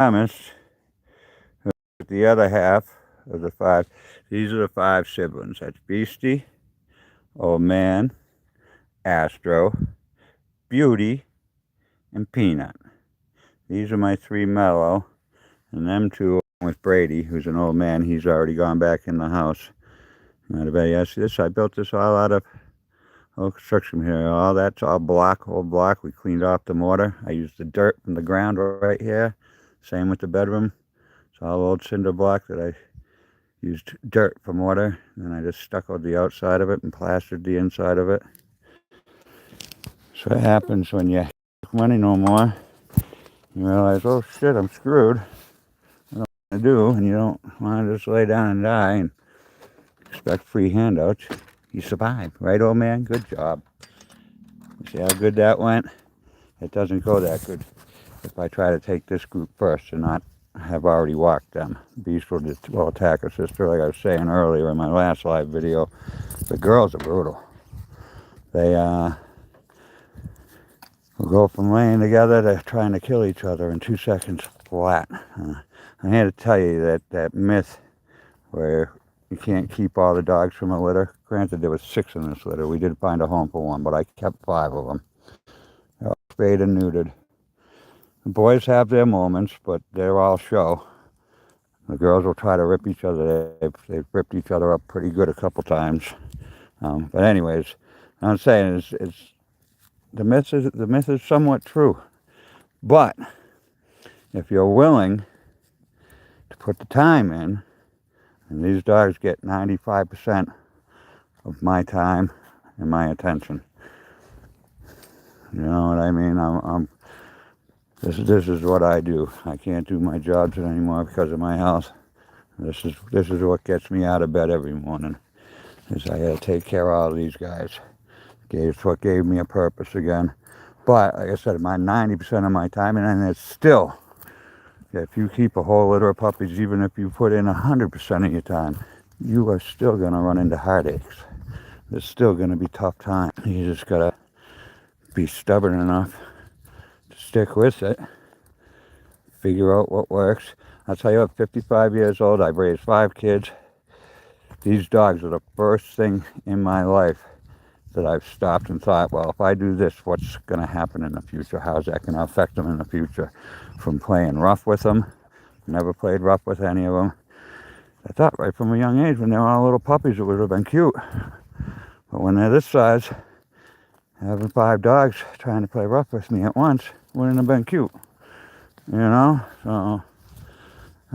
Thomas, the other half of the five. These are the five siblings. That's Beastie, Old Man, Astro, Beauty, and Peanut. These are my three mellow, and them two with Brady, who's an old man. He's already gone back in the house. Not a bad. Yes, this I built this all out of old construction material. All that's all block, old block. We cleaned off the mortar. I used the dirt from the ground right here. Same with the bedroom. It's all old cinder block that I used dirt for mortar. And I just stuccoed the outside of it and plastered the inside of it. So it happens when you make money no more. You realize, oh shit, I'm screwed. I don't want to do, and you don't want to just lay down and die and expect free handouts. You survive, right, old man? Good job. You see how good that went? It doesn't go that good if I try to take this group first and not have already walked them. Beast will attack her sister, like I was saying earlier in my last live video. The girls are brutal. They will go from laying together to trying to kill each other in 2 seconds flat. I'm here to tell you that myth where you can't keep all the dogs from a litter. Granted, there was 6 in this litter. We did find a home for one, but I kept 5 of them. They're all spayed and neutered. The boys have their moments, but they're all show. The girls will try to rip each other. They've ripped each other up pretty good a couple times. But anyways, I'm saying the myth is somewhat true. But if you're willing to put the time in, and these dogs get 95% of my time and my attention. You know what I mean? This is what I do. I can't do my jobs anymore because of my health. This is what gets me out of bed every morning. Is I got to take care of all these guys. It's what gave me a purpose again. But like I said, my 90% of my time, and it's still, if you keep a whole litter of puppies, even if you put in 100% of your time, you are still going to run into heartaches. There's still going to be tough times. You just got to be stubborn enough to stick with it, figure out what works. I'll tell you, at 55 years old, I've raised 5 kids. These dogs are the first thing in my life that I've stopped and thought, well, if I do this, what's going to happen in the future? How's that going to affect them in the future? From playing rough with them, never played rough with any of them. I thought right from a young age, when they were all little puppies, it would have been cute. But when they're this size, having 5 dogs trying to play rough with me at once wouldn't have been cute. You know? So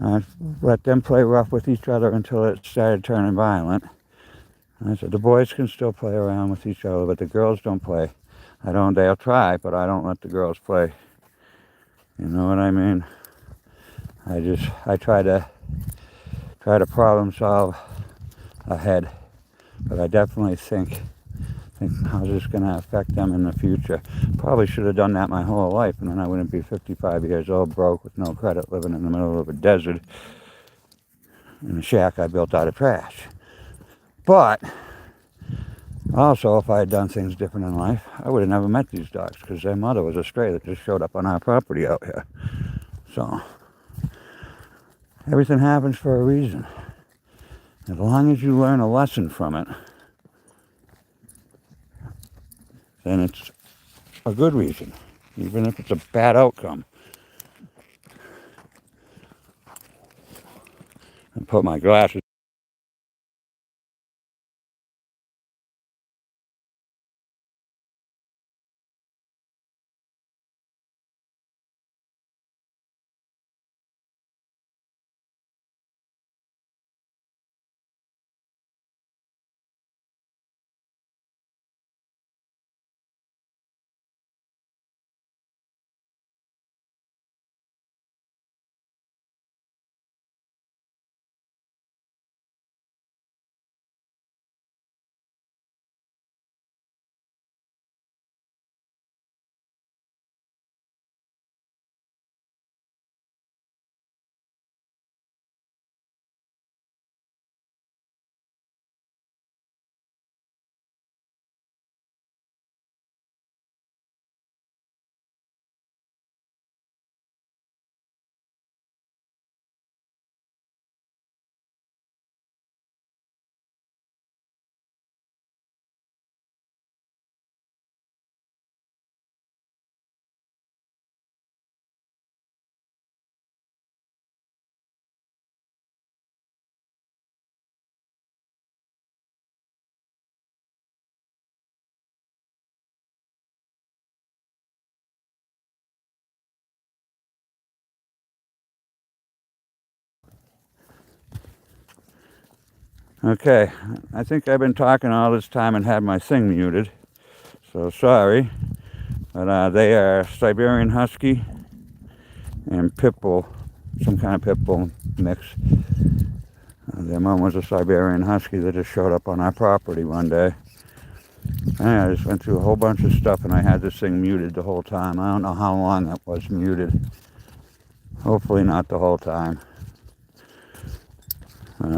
I let them play rough with each other until it started turning violent. And I said, the boys can still play around with each other, but the girls don't play. They'll try, but I don't let the girls play. You know what I mean? I try to problem solve ahead. But I definitely think how's this going to affect them in the future. Probably should have done that my whole life, and then I wouldn't be 55 years old, broke, with no credit, living in the middle of a desert in a shack I built out of trash. But also, if I had done things different in life, I would have never met these dogs, because their mother was a stray that just showed up on our property out here. So everything happens for a reason. As long as you learn a lesson from it, then it's a good reason, even if it's a bad outcome. And put my glasses Okay, I think I've been talking all this time and had my thing muted, so sorry. But they are Siberian Husky and Pit Bull, some kind of Pit Bull mix. Their mom was a Siberian Husky that just showed up on our property one day. And I just went through a whole bunch of stuff and I had this thing muted the whole time. I don't know how long it was muted. Hopefully not the whole time.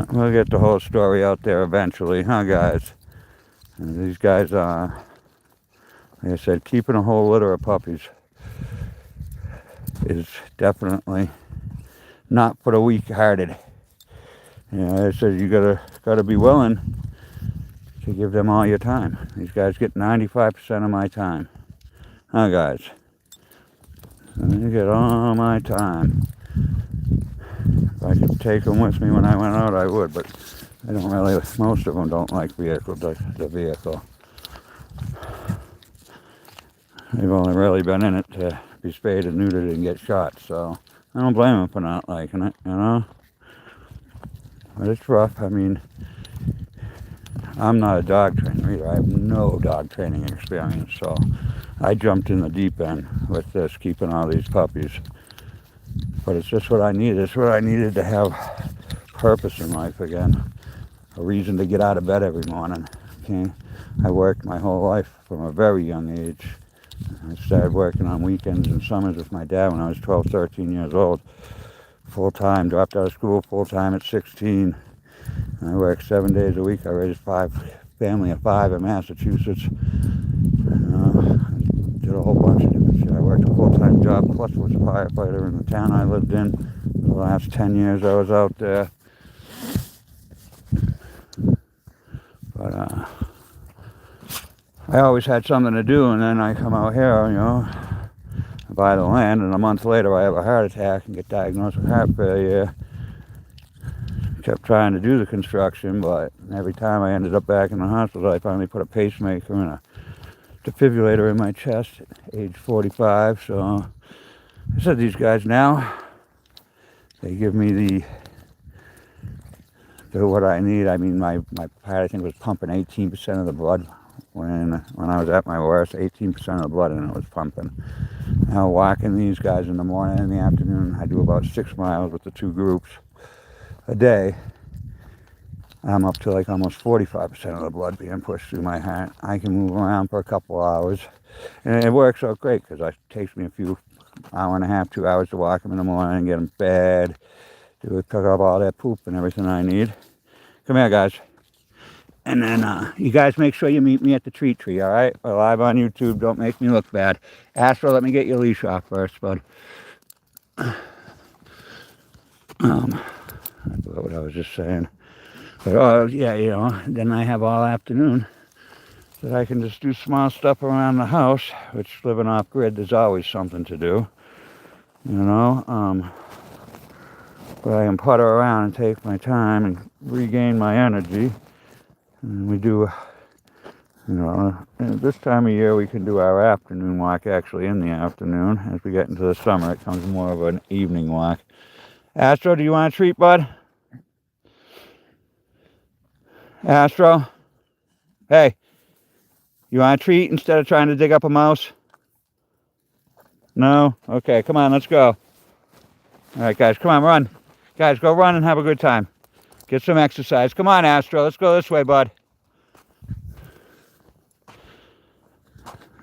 We'll get the whole story out there eventually, huh guys? And these guys, like I said, keeping a whole litter of puppies is definitely not for the weak-hearted. You know, I said you gotta be willing to give them all your time. These guys get 95% of my time, huh guys? They get all my time. If I could take them with me when I went out, I would, but I don't really. Most of them don't like the vehicle. They've only really been in it to be spayed and neutered and get shot, so I don't blame them for not liking it, you know? But it's rough. I mean, I'm not a dog trainer either. I have no dog training experience, so I jumped in the deep end with this, keeping all these puppies. But it's just what I needed. It's what I needed to have purpose in life again. A reason to get out of bed every morning. Okay? I worked my whole life from a very young age. I started working on weekends and summers with my dad when I was 12, 13 years old. Full-time, dropped out of school full-time at 16. I worked 7 days a week. I raised family of 5 in Massachusetts. Did a whole bunch of different shit. I worked a full-time job, plus was a firefighter in the town I lived in. For the last 10 years I was out there. But I always had something to do, and then I come out here, you know, buy the land, and a month later I have a heart attack and get diagnosed with heart failure. Kept trying to do the construction, but every time I ended up back in the hospital, I finally put a pacemaker and a defibrillator in my chest at age 45. So I said, these guys now, they give me what I need. I mean, my heart, I think, was pumping 18% of the blood when I was at my worst. 18% of the blood, and it was pumping. Now walking these guys in the morning and in the afternoon, I do about 6 miles with the 2 groups a day. I'm up to like almost 45% of the blood being pushed through my heart. I can move around for a couple hours, and it works out great because it takes me a few hour and a half, 2 hours to walk them in the morning, get them fed, pick up all that poop and everything I need. Come here, guys. And then you guys make sure you meet me at the treat tree, all right? We're live on YouTube. Don't make me look bad. Astro, let me get your leash off first, bud. I forgot what I was just saying. But, yeah, you know, then I have all afternoon that I can just do small stuff around the house, which living off grid, there's always something to do, you know? But I can putter around and take my time and regain my energy. And we do, you know, this time of year we can do our afternoon walk actually in the afternoon. As we get into the summer, it becomes more of an evening walk. Astro, do you want a treat, bud? Astro? Hey, you want a treat instead of trying to dig up a mouse? No? Okay, come on, let's go. All right, guys, come on, run. Guys, go run and have a good time. Get some exercise. Come on, Astro. Let's go this way, bud.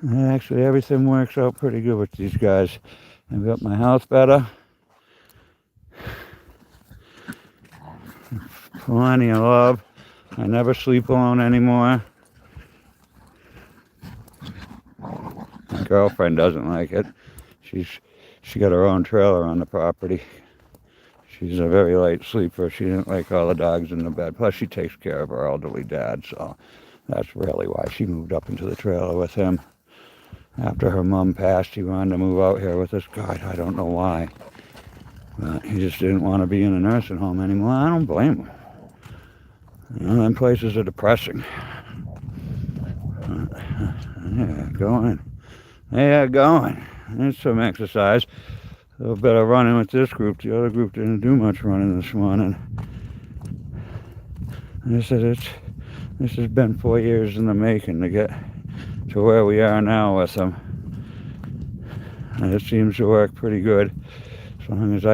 Actually, everything works out pretty good with these guys. I've got my health better. Plenty of love. I never sleep alone anymore. My girlfriend doesn't like it. She got her own trailer on the property. She's a very light sleeper. She didn't like all the dogs in the bed. Plus, she takes care of her elderly dad, so that's really why she moved up into the trailer with him. After her mom passed, he wanted to move out here with us. God, I don't know why. But he just didn't want to be in a nursing home anymore. I don't blame him. You know, them places are depressing. Yeah, going. Yeah, going. There's some exercise. A little bit of running with this group. The other group didn't do much running this morning. This has been 4 years in the making to get to where we are now with them. And it seems to work pretty good. As long as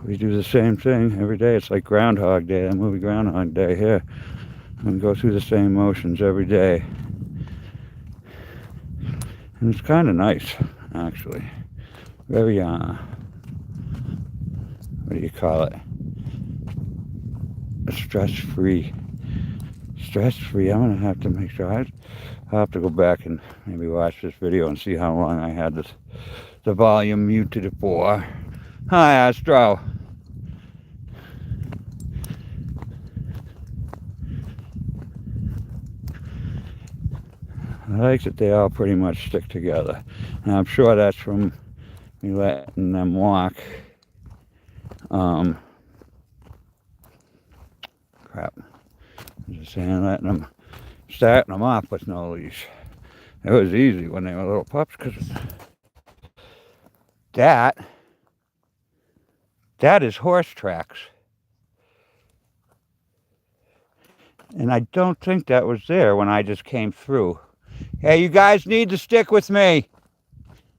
we do the same thing every day. It's like Groundhog Day, that movie Groundhog Day here. And go through the same motions every day. And it's kind of nice, actually. Very, what do you call it? Stress-free. Stress-free. I'm going to have to make sure. I'll have to go back and maybe watch this video and see how long I had the volume muted for. Hi, Astro. I like that they all pretty much stick together. And I'm sure that's from me letting them walk. Crap. I'm just saying, starting them off with no leash. It was easy when they were little pups, because that is horse tracks. And I don't think that was there when I just came through. Hey, you guys need to stick with me.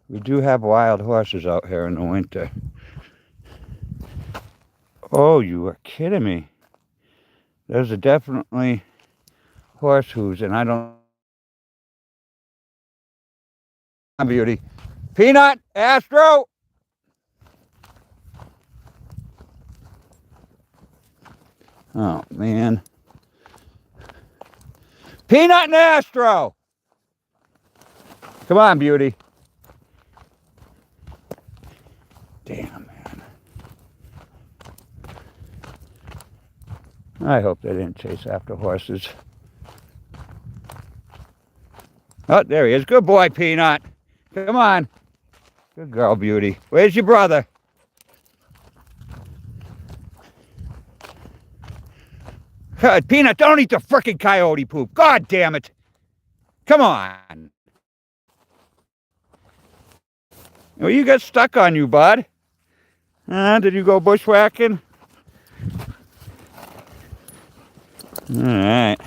We do have wild horses out here in the winter. Oh, you are kidding me. Those are definitely horse hooves, and I don't... Beauty. Peanut, Astro! Oh, man. Peanut and Astro! Come on, Beauty. Damn, man. I hope they didn't chase after horses. Oh, there he is. Good boy, Peanut. Come on. Good girl, Beauty. Where's your brother? Peanut, don't eat the frickin' coyote poop. God damn it. Come on. Well, you got stuck on you, bud. Did you go bushwhacking? All right.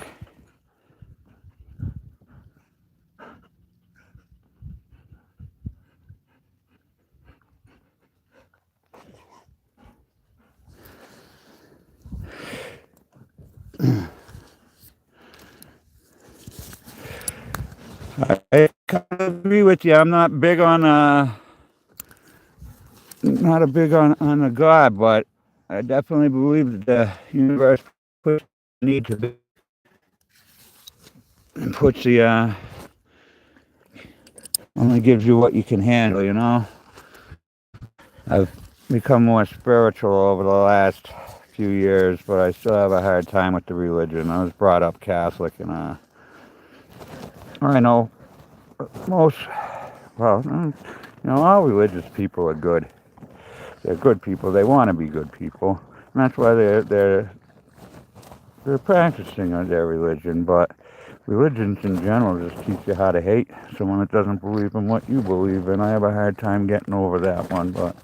I kind of agree with you. I'm not big on the God, but I definitely believe that the universe puts the need to be, and puts the only gives you what you can handle, you know. I've become more spiritual over the last few years, but I still have a hard time with the religion. I was brought up Catholic, and I know most, well, you know, all religious people are good. They're good people. They want to be good people, and that's why they're practicing their religion. But religions in general just teach you how to hate someone that doesn't believe in what you believe in. I have a hard time getting over that one, but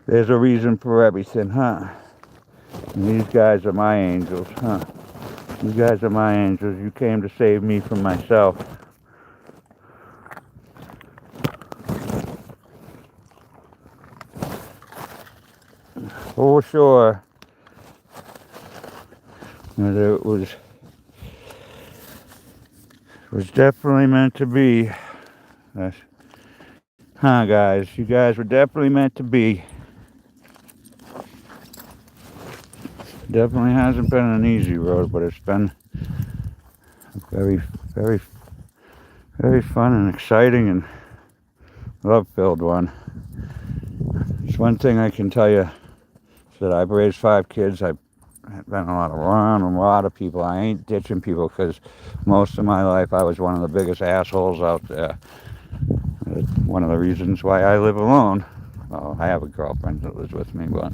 there's a reason for everything, huh? And these guys are my angels, huh? You guys are my angels. You came to save me from myself. For sure. It was definitely meant to be. Huh, guys? You guys were definitely meant to be. Definitely hasn't been an easy road, but it's been a very, very, very fun and exciting and love-filled one. It's one thing I can tell you, is that I've raised 5 kids. I've been around a lot of people. I ain't ditching people, because most of my life I was one of the biggest assholes out there. It's one of the reasons why I live alone. Well, I have a girlfriend that lives with me, but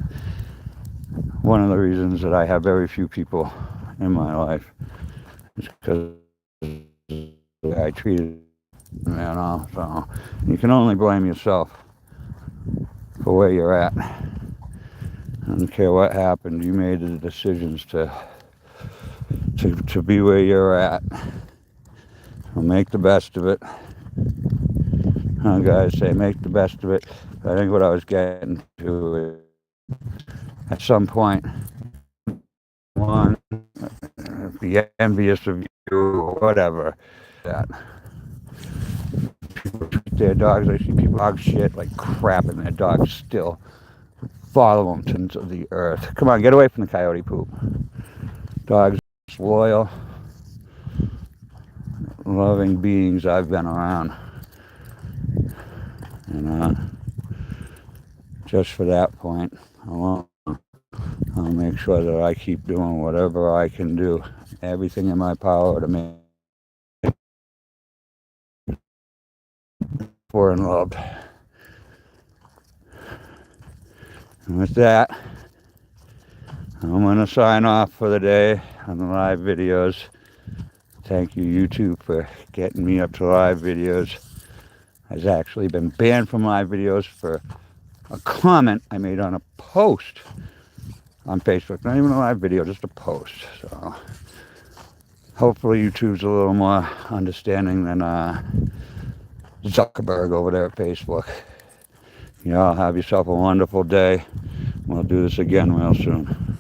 one of the reasons that I have very few people in my life is because the way I treated them, you know. So you can only blame yourself for where you're at. I don't care what happened. You made the decisions to be where you're at. Well, make the best of it. Guys say make the best of it. I think what I was getting to is at some point, one, be envious of you or whatever. That people treat their dogs. I see people dog shit like crap, and their dogs still follow them to the earth. Come on, get away from the coyote poop. Dogs, loyal, loving beings I've been around. And just for that point, I'll make sure that I keep doing whatever I can do, everything in my power to make for and loved. And with that, I'm going to sign off for the day on the live videos. Thank you, YouTube, for getting me up to live videos. I've actually been banned from live videos for a comment I made on a post on Facebook. Not even a live video, just a post. So hopefully YouTube's a little more understanding than Zuckerberg over there at Facebook. You all have yourself a wonderful day. We'll do this again real soon.